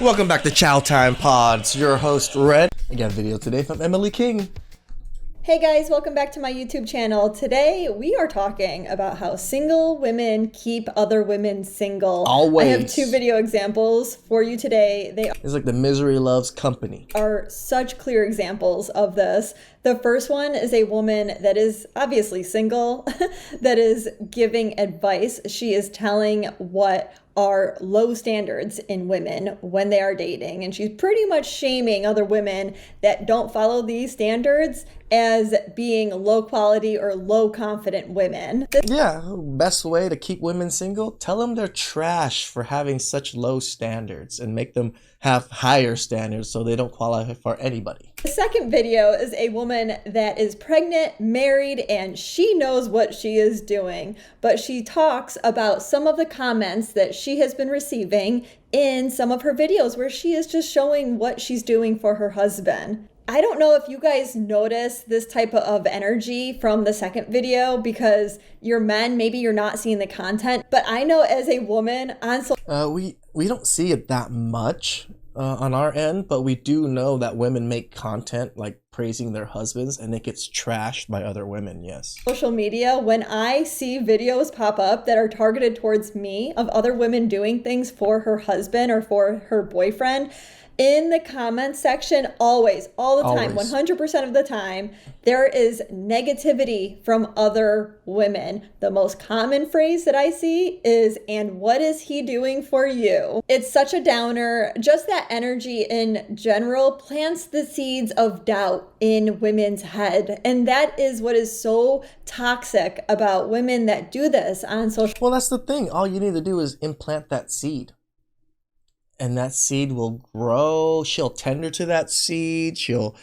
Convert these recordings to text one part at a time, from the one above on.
Welcome back to Chow Time Pods. Your host, Red. I got a video today from Emily King. Hey guys, welcome back to my YouTube channel. Today we are talking about how single women keep other women single. Always. I have two video examples for you today. They It's like the misery loves company. are such clear examples of this. The first one is a woman that is obviously single, that is giving advice. She is telling what are low standards in women when they are dating. And she's pretty much shaming other women that don't follow these standards as being low quality or low confident women. Yeah, best way to keep women single, tell them they're trash for having such low standards and make them have higher standards so they don't qualify for anybody. The second video is a woman that is pregnant, married, and she knows what she is doing, but she talks about some of the comments that she has been receiving in some of her videos where she is just showing what she's doing for her husband. I don't know if you guys notice this type of energy from the second video because you're men, maybe you're not seeing the content, but I know as a woman on social We don't see it that much on our end, but we do know that women make content like praising their husbands and it gets trashed by other women, yes. social media, when I see videos pop up that are targeted towards me of other women doing things for her husband or for her boyfriend, in the comments section, all the time, 100% of the time, there is negativity from other women. The most common phrase that I see is, "And what is he doing for you?" It's such a downer. Just that energy in general plants the seeds of doubt in women's head. And that is what is so toxic about women that do this on social. Well, that's the thing. All you need to do is implant that seed. And that seed will grow. She'll tender to that seed. She'll,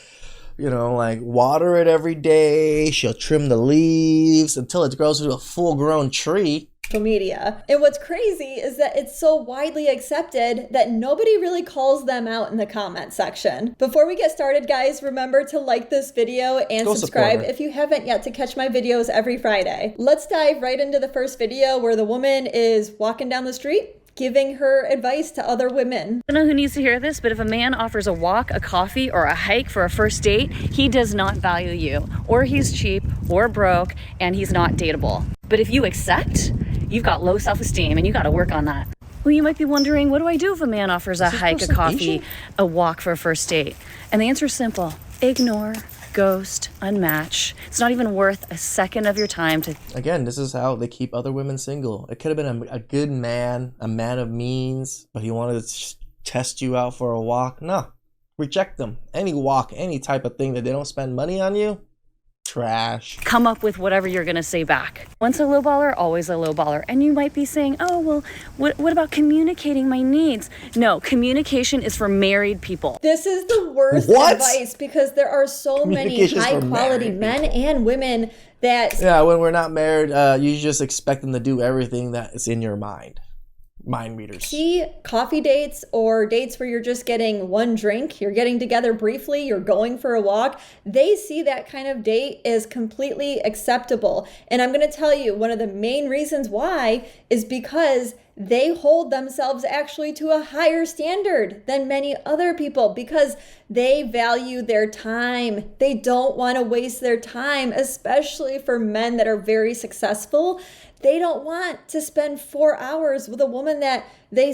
like water it every day. She'll trim the leaves until it grows into a full-grown tree. Social media. And what's crazy is that it's so widely accepted that nobody really calls them out in the comment section. Before we get started, guys, remember to like this video and subscribe if you haven't yet to catch my videos every Friday. Let's dive right into the first video where the woman is walking down the street giving her advice to other women. I don't know who needs to hear this, but if a man offers a walk, a coffee, or a hike for a first date, he does not value you, or he's cheap, or broke, and he's not dateable. But if you accept, you've got low self-esteem, and you got to work on that. Well, you might be wondering, what do I do if a man offers a hike, a coffee, a walk for a first date? And the answer is simple. Ignore, ghost, unmatch. It's not even worth a second of your time to... Again, this is how they keep other women single. It could have been a good man, a man of means, but he wanted to test you out for a walk. No, reject them. Any walk, any type of thing that they don't spend money on you, trash. Come up with whatever you're going to say back. Once a low baller, always a low baller. And you might be saying, oh, well, what about communicating my needs? No, communication is for married people. This is the worst advice because there are so many high quality men and women that... Yeah, when we're not married, you just expect them to do everything that is in your mind. Mind readers. See coffee dates or dates where you're just getting one drink, you're getting together briefly, you're going for a walk. They see that kind of date as completely acceptable. And I'm going to tell you, one of the main reasons why is because they hold themselves actually to a higher standard than many other people because they value their time. They don't want to waste their time, especially for men that are very successful. They don't want to spend 4 hours with a woman that they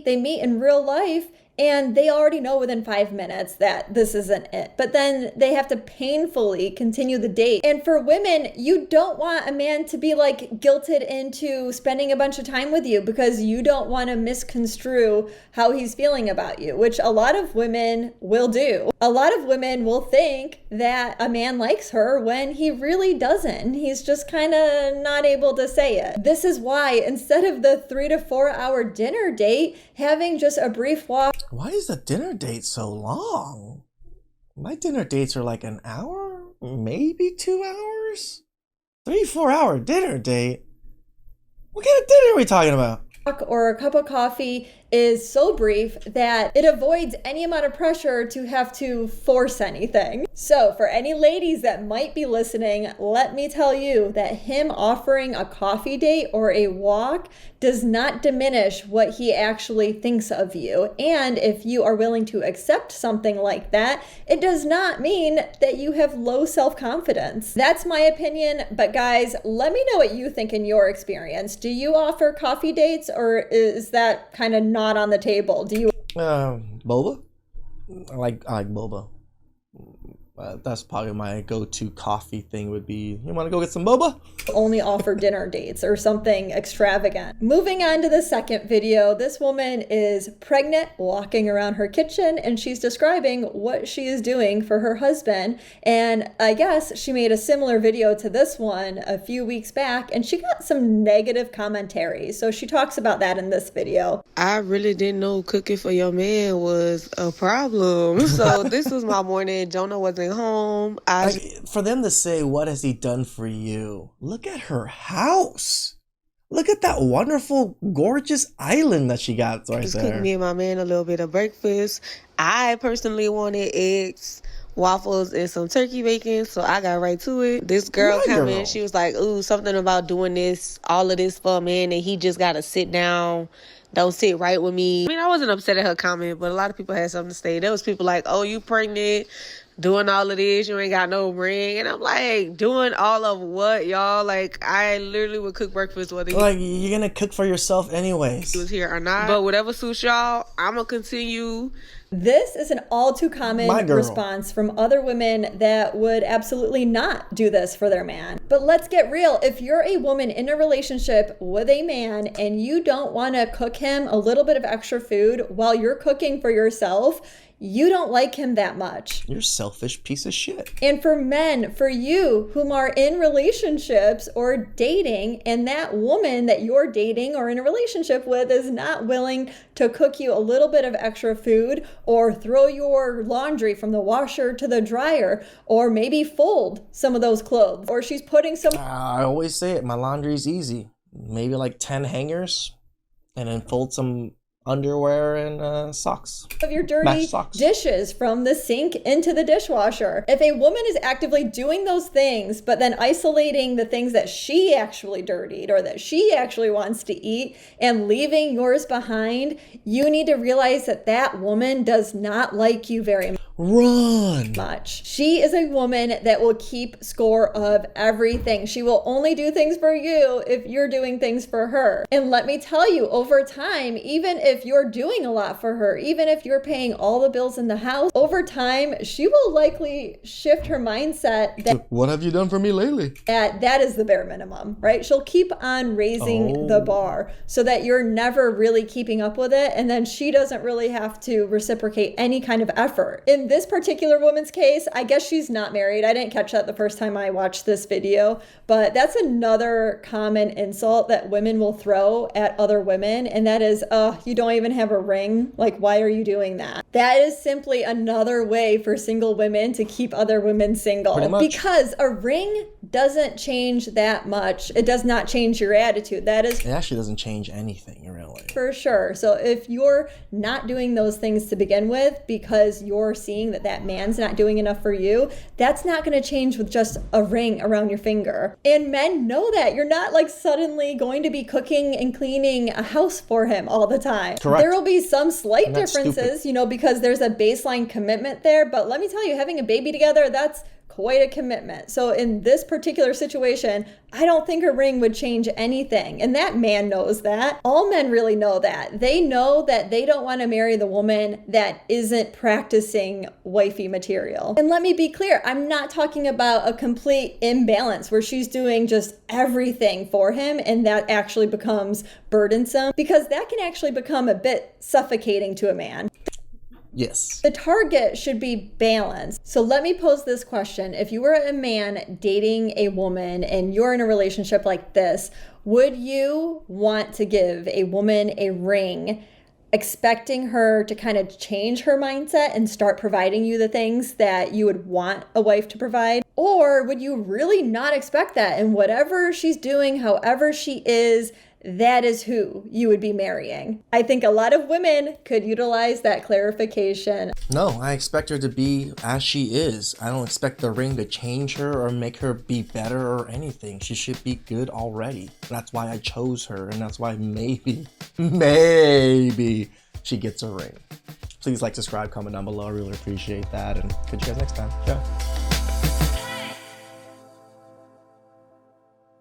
meet in real life, and they already know within 5 minutes that this isn't it. But then they have to painfully continue the date. And for women, you don't want a man to be like guilted into spending a bunch of time with you because you don't want to misconstrue how he's feeling about you, which a lot of women will do. A lot of women will think that a man likes her when he really doesn't. He's just kind of not able to say it. This is why instead of the 3 to 4 hour dinner date, having just a brief walk. Why is the dinner date so long? My dinner dates are like an hour, maybe 2 hours. 3-4 hour dinner date? What kind of dinner are we talking about? Or a cup of coffee is so brief that it avoids any amount of pressure to have to force anything. So for any ladies that might be listening, let me tell you that him offering a coffee date or a walk does not diminish what he actually thinks of you. And if you are willing to accept something like that, it does not mean that you have low self-confidence. That's my opinion, but guys, let me know what you think in your experience. Do you offer coffee dates, or is that kind of not on the table? Do you Boba? I like boba. That's probably my go-to coffee thing would be, you want to go get some boba? only offer dinner dates or something extravagant? Moving on to the second video, this woman is pregnant, walking around her kitchen, and she's describing what she is doing for her husband. And I guess she made a similar video to this one a few weeks back, and she got some negative commentary. So she talks about that in this video. I really didn't know cooking for your man was a problem. So this was my morning. Jonah wasn't home. For them to say, what has he done for you? Look at her house. Look at that wonderful, gorgeous island that she got right just there. cooked me and my man a little bit of breakfast. I personally wanted eggs, waffles, and some turkey bacon, so I got right to it. This girl came in, she was like, ooh, something about doing this, all of this for a man, and he just got to sit down. Don't sit right with me. I mean, I wasn't upset at her comment, but a lot of people had something to say. There was people like, oh, you pregnant, doing all of this, you ain't got no ring. And I'm like, doing all of what, y'all? Like, I literally would cook breakfast whether you're gonna cook for yourself anyways. he was here or not. But whatever suits y'all, I'm gonna continue. This is an all too common response from other women that would absolutely not do this for their man. But let's get real. If you're a woman in a relationship with a man and you don't want to cook him a little bit of extra food while you're cooking for yourself, you don't like him that much. You're a selfish piece of shit. And for men, for you whom are in relationships or dating, and that woman that you're dating or in a relationship with is not willing to cook you a little bit of extra food or throw your laundry from the washer to the dryer or maybe fold some of those clothes, or she's putting some... I always say it, my laundry's easy. Maybe like 10 hangers and then fold some underwear and socks of your dirty dishes from the sink into the dishwasher. If a woman is actively doing those things, but then isolating the things that she actually dirtied or that she actually wants to eat and leaving yours behind, you need to realize that that woman does not like you very much. Run. She is a woman that will keep score of everything. She will only do things for you if you're doing things for her. And let me tell you, over time, even if you're doing a lot for her, even if you're paying all the bills in the house, over time, she will likely shift her mindset that what have you done for me lately? That is the bare minimum, right? She'll keep on raising the bar so that you're never really keeping up with it. And then she doesn't really have to reciprocate any kind of effort. In this particular woman's case, I guess she's not married. I didn't catch that the first time I watched this video, but that's another common insult that women will throw at other women. And that is, you don't even have a ring. Like, why are you doing that? That is simply another way for single women to keep other women single. Because a ring doesn't change that much. It does not change your attitude. It actually doesn't change anything, really. For sure. So if you're not doing those things to begin with because you're seeing that man's not doing enough for you, that's not going to change with just a ring around your finger. And men know that. You're not like suddenly going to be cooking and cleaning a house for him all the time. Correct. There will be some slight differences, because there's a baseline commitment there. But let me tell you, having a baby together, that's quite a commitment. So in this particular situation, I don't think a ring would change anything. And that man knows that. All men really know that. They know that they don't want to marry the woman that isn't practicing wifey material. And let me be clear, I'm not talking about a complete imbalance where she's doing just everything for him and that actually becomes burdensome, because that can actually become a bit suffocating to a man. Yes. The target should be balanced. So let me pose this question. If you were a man dating a woman and you're in a relationship like this, would you want to give a woman a ring, expecting her to kind of change her mindset and start providing you the things that you would want a wife to provide? Or would you really not expect that? And whatever she's doing, however she is, that is who you would be marrying. I think a lot of women could utilize that clarification. No, I expect her to be as she is. I don't expect the ring to change her or make her be better or anything. She should be good already. That's why I chose her, and that's why maybe she gets a ring. Please like, subscribe, comment down below. I really appreciate that, and catch you guys next time. Ciao.